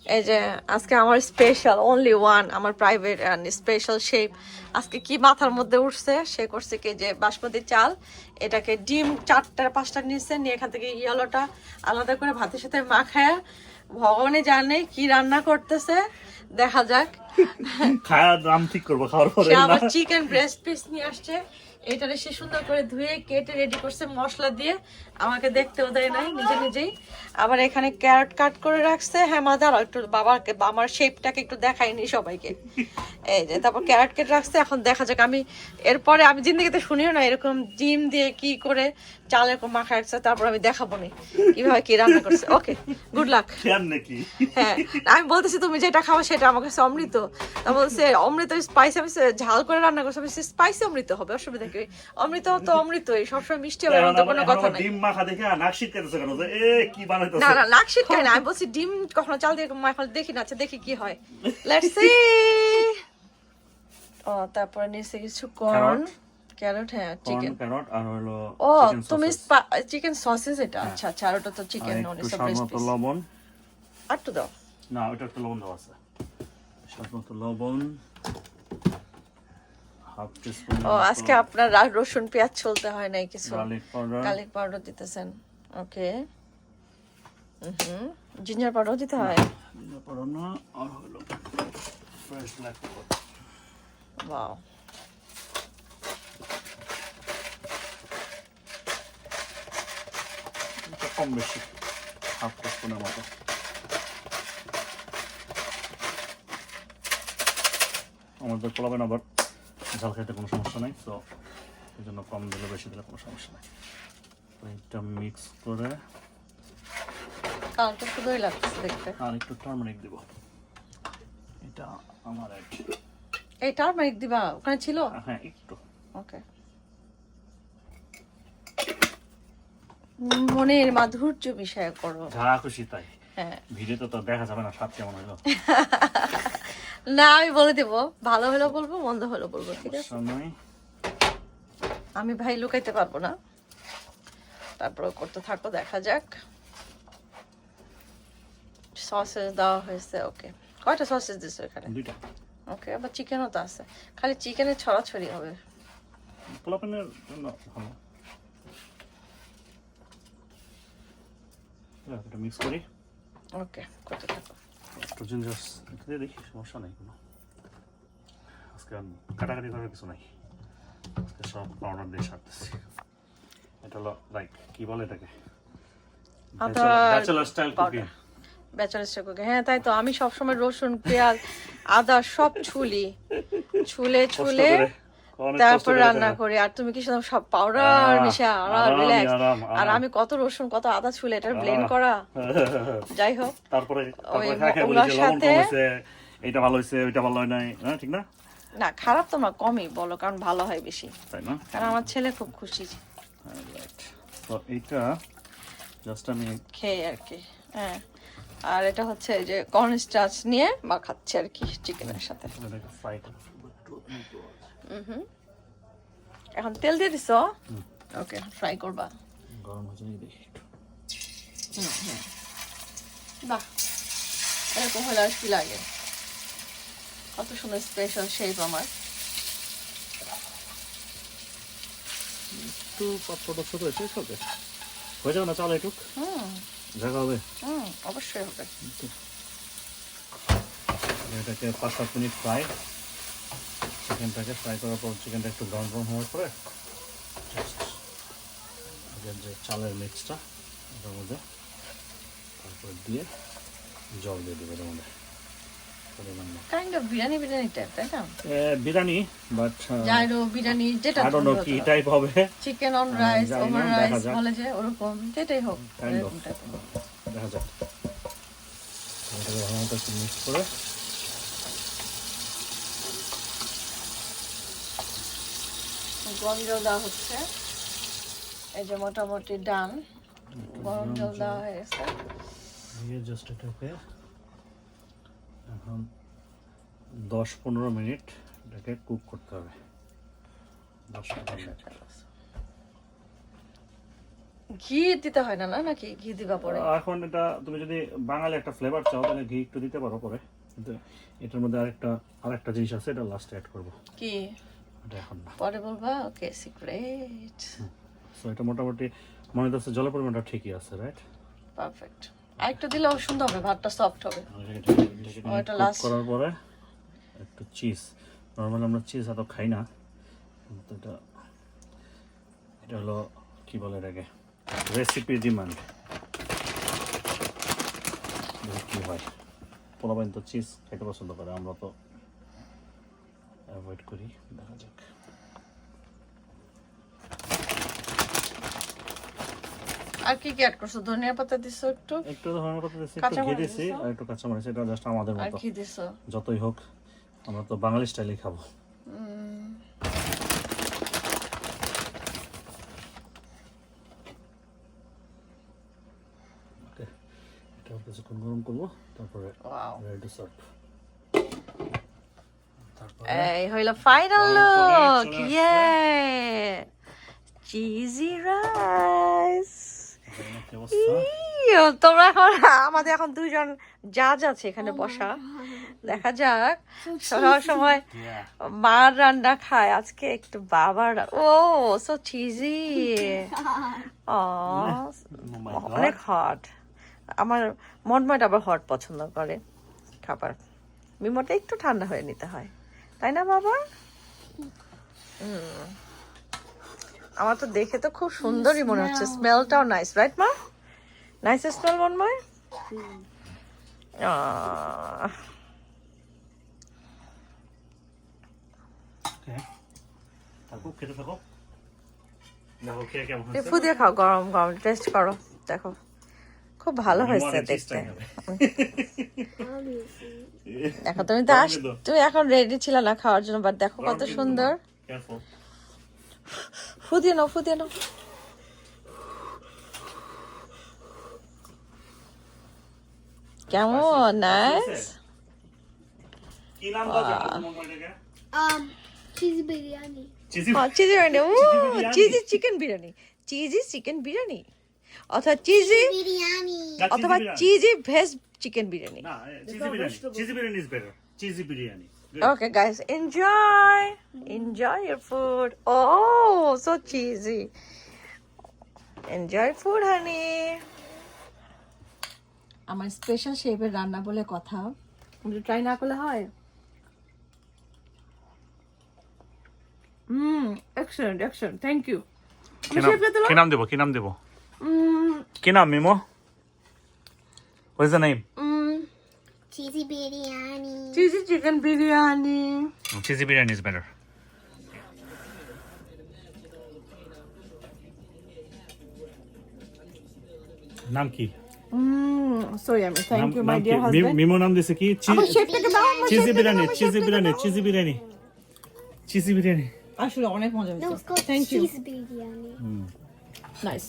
এই যে আজকে আমার স্পেশাল অনলি ওয়ান আমার প্রাইভেট এন্ড স্পেশাল শেপ আজকে কি মাথার মধ্যে উঠছে সে করছে কি যে বাসমতি চাল এটাকে ডিম 4টা 5টা নিয়েছে নিয়ে এখান থেকে ইয়েলোটা আলাদা করে ভাতের সাথে মাখায় ভগবানে জানে কি রান্না করতেছে দেখা যাক খাওয়ার দাম ঠিক করবো খাওয়ার পরে সে না আবার চিকেন ব্রেস্ট পিস নিয়ে আসছে এটারে সে সুন্দর করে ধুয়ে কেটে রেডি করছে মশলা দিয়ে আমাকে দেখতেও দেয় নাই নিজে নিজেই আবার এখানে ক্যারট কাট করে রাখছে হ্যাঁ মা দাঁড়াও একটু বাবাকে আমার শেপটাকে একটু দেখাইনি সবাইকে এই যে তারপর ক্যারট কেটে রাখছে এখন দেখা যাক আমি এরপরে আমি জিন্দগিতে শুনিও না এরকম ডিম দিয়ে কি করে চাল এরকম মাখা রাখছে তারপর আমি দেখাবো নি কিভাবে কি রান্না করছে ওকে গুড লাক নাকি হ্যাঁ আমি বলতেছি তুমি যেটা খাও সেটা আমার কাছে অমৃত তা বলছে অমৃত স্পাইসি আমি ঝাল করে রান্না করছে আমি স্পাইসি অমৃত হবে অসুবিধা কি অমৃত তো অমৃতই সবসময় মিষ্টি হবে এমন তো কোনো কথা নাই ডিম মাখা দেখে নাক শীতকাতেছে কেন যে এ কি বানাইতেছে না না নাক শীত খাই না আমি বলছি ডিম কখনো চাল দিয়ে মাখাল দেখি না আচ্ছা দেখি কি হয় লেটস সি ও তারপরে নিচে কিছু কর্ন ক্যারট হ্যাঁ চিকেন ক্যারট আর হলো ও তুমি চিকেন সসেজ এটা আচ্ছা আচ্ছা আর ওটা তো চিকেন নন একটু সব স্বাদমতো লবণ আর তো দাও না ওটা একটু লবণ দেওয়া আছে স্বাদমতো লবণ হাফ টিস্পুন ও আজকে আপনার রসুন পেঁয়াজ চলতে হয় নাই কিছু গার্লিক পাউডার দিতেছেন ওকে জিঞ্জার পাউডার দিতে হয় জিঞ্জার পাউডার না আর হলো ফ্রেশ ব্ল্যাক পেপার ওয়াও এটা কম বেশি হাফ টিস্পুনের মতো আমাদের পোলাবেন আবার ঝাল খাইতে কোনো সমস্যা নাই তো এই জন্য কম দিলে বেশি দিলে কোনো সমস্যা নাই তো এটা মিক্স করে কালকে শুধুই লাগছে দেখতে আর একটু টার্মারিক দিব এটা আমার এই টারমারিক দিবা ওখানে ছিল হ্যাঁ একটু ওকে মনের মাধুর্য বিষয় করো যা খুশি তাই হ্যাঁ ভিডিওতে তো দেখা যাবে না স্বাদ কেমন হলো না আমি বলে দেবো ভালো হলো বলবো মন্দ হলো বলবো ঠিক আছে সময় আমি ভাই লুকাইতে পারবো না তারপর করতে থাকো দেখা যাক সসেস দেওয়া হয়েছে ওকে কয়টা সসেস দিছো এখানে দুইটা ওকে আবার চিকেনও তো আছে খালি চিকেনের ছড়াছড়ি হবে পোলাপেনের জন্য ভালো এটা মিক্স করি ওকে করতে থাকো একটু জিঞ্জার দিয়ে দেখি সমস্যা নাই কোনো আজকে কাটাকাটি করার কিছু নাই আজকে সব পাউডার দিয়ে সারতেছি এটা হলো লাইক কি বলে এটাকে bachelor style cooking bachelor style cooking হ্যাঁ তাই তো আমি সবসময় রসুন পেঁয়াজ আদা সব ছুলে তারপর রান্না করি আর তুমি কি সব পাউডার মিশা আর রিল্যাক্স আর আমি কত রসুন কত আদা ছুলে এটা ব্লেন্ড করা যাই হোক তারপরে ওগুলোর সাথে এটা ভালো হয়েছে ওইটা ভালো হয় নাই হ্যাঁ ঠিক না না খারাপ তোমরা কমই বলো কারণ ভালো হয় বেশি তাই না কারণ আমার ছেলে খুব খুশি তো এইটা জাস্ট আমি খেয়ে আর কি হ্যাঁ আর এটা হচ্ছে এই যে কর্ন স্টার্চ নিয়ে মাখাচ্ছে আর কি চিকেনের সাথে ফ্রাই এখন তেল দিয়ে দিছো ওকে ফ্রাই করবা গরম হচ্ছে নাকি দেখি একটু বাহ এরকম হলে আর কি লাগে কত সুন্দর স্পেশাল শেপ আমার একটু পাত্রটা ছোট হয়েছে হবে হয়ে যাবে না চাল একটু জায়গা হবে অবশ্যই হবে এটাকে 5-7 মিনিট ফ্রাই চিকেনটাকে ফ্রাই করার পর চিকেনটা একটু ব্রাউন ব্রাউন হওয়ার পরে যে চালের মিক্সটা এটার মধ্যে তারপরে দিয়ে জল দিয়ে দেবে এটার মধ্যে কাইন্ড অফ বিরিয়ানি টাইপ তাই না বিরিয়ানি বাট জাইরো বিরিয়ানি যেটা আই ডোন্ট নো কি টাইপ হবে chicken on rice over rice বলে যে ওরকম যেটাই হোক দেখা যাক এটাকে ভালো মতো একটু মিক্স করে গরম জল দেওয়া হচ্ছে এই যে মোটামুটি ডান গরম জল দেওয়া হয়ে গেছে জাস্ট এটাকে এখন 10-15 মিনিট এটাকে কুক করতে হবে ঘি দিতে হয় না, না নাকি ঘি দিবা পরে? এখন এটা তুমি যদি বাঙালি একটা ফ্লেভার চাও তাহলে ঘি একটু দিতে পারো পরে, কিন্তু এটার মধ্যে আরেকটা জিনিস আছে, এটা লাস্টে অ্যাড করবো, কি এটা এখন না। পরে বলবা? ওকে, সিক্রেট। সো এটা মোটামুটি মনে হচ্ছে জলের পরিমাণটা ঠিকই আছে, রাইট? পারফেক্ট। আরেকটু দিলেও সুন্দর হবে, ভাতটা সফট হবে। এটা last. করার পরে একটু চিজ, নর্মালি আমরা চিজ এত খাই না, কিন্তু এটা হলো কি বলে এটাকে, রেসিপি ডিমান্ড। কি হয়, পোলাপাইন তো চিজ খেতে পছন্দ করে, আমরা তো অ্যাভয়েড করি। দেখা যাক। আর কি কি অ্যাড করছো? ধনিয়া পাতা দিছো একটু, একটু ধনিয়া পাতা দিছি, একটু কাঁচামরিচ ঘি দিছি, আর একটু কাঁচামরিচ, এটা জাস্ট আমাদের আর মতো। কি দিছো? যতই হোক আমরা তো বাঙালি স্টাইলে খাবো। Okay, এটা কিছুক্ষণ গরম করবো, তারপরে ওয়াও, রেডি টু সার্ভ। তারপরে এই হইল ফাইনাল তারপরে লুক। চলে আসছে- ইয়ে, চিজি রাইস। কি অবস্থা? তোমরা এখন, আমাদের এখন দুইজন জাজ আছে এখানে বসা, দেখা যাক। সব সময় Yeah. মার রান্না খায়, আজকে একটু বাবার। Oh so cheesy. ও Oh my God. অনেক হট। আমার মনময়টা আবার হট পছন্দ করে খাবার, মিমোটা একটু ঠান্ডা হয়ে নিতে হয়, তাই না বাবা? আমার তো দেখে তো খুব সুন্দরই মনে হচ্ছে, স্মেলটাও নাইস, রাইট মা? Nice smell Monmoy. Okay. তারপর খেতে থাকো, দেখো খেয়ে কেমন হয়েছে। ফু দিয়ে খাও, গরম গরম টেস্ট করো, দেখো খুব ভালো হয়েছে মিমো দেখতে। cheese খাবে। দেখো তুমি তো তুমি এখন রেডি ছিল না খাওয়ার জন্য, বাট দেখো কত গরম কিন্তু সুন্দর। না। Careful. ফু দিয়ে নাও, ফু দিয়ে নাও। কেমন নাইস। কি নাম দাও জানো তোমার এটাকে? Cheesy biryani. Cheesy cheesy biryani, ও biryani. Cheesy chicken biryani, cheesy chicken biryani, অথবা চিজি, Biryani. অথবা চিজি ভেজ চিকেন বিরিয়ানি। না cheesy biryani, cheesy biryani is better. Cheesy biryani. Okay, guys, enjoy your food. Oh, so cheesy. Enjoy food, honey. আমার স্পেশাল শেফের রান্না বলে কথা, ট্রাই না করলে হয়। Excellent excellent, thank you. কি নাম দেবো, কি নাম দেবো? কি নাম Mimo? What is the name? Cheesy biryani. Cheesy chicken biryani. Cheesy biryani is better. নাম কি? So yummy. Thank you, my নাম dear কি? husband. মিমো নাম দিছে কি? Cheesy biryani, cheesy biryani, cheesy biryani, cheesy biryani. আসলে অনেক মজা No, হয়েছে। it's called Thank you. cheese biryani. Nice.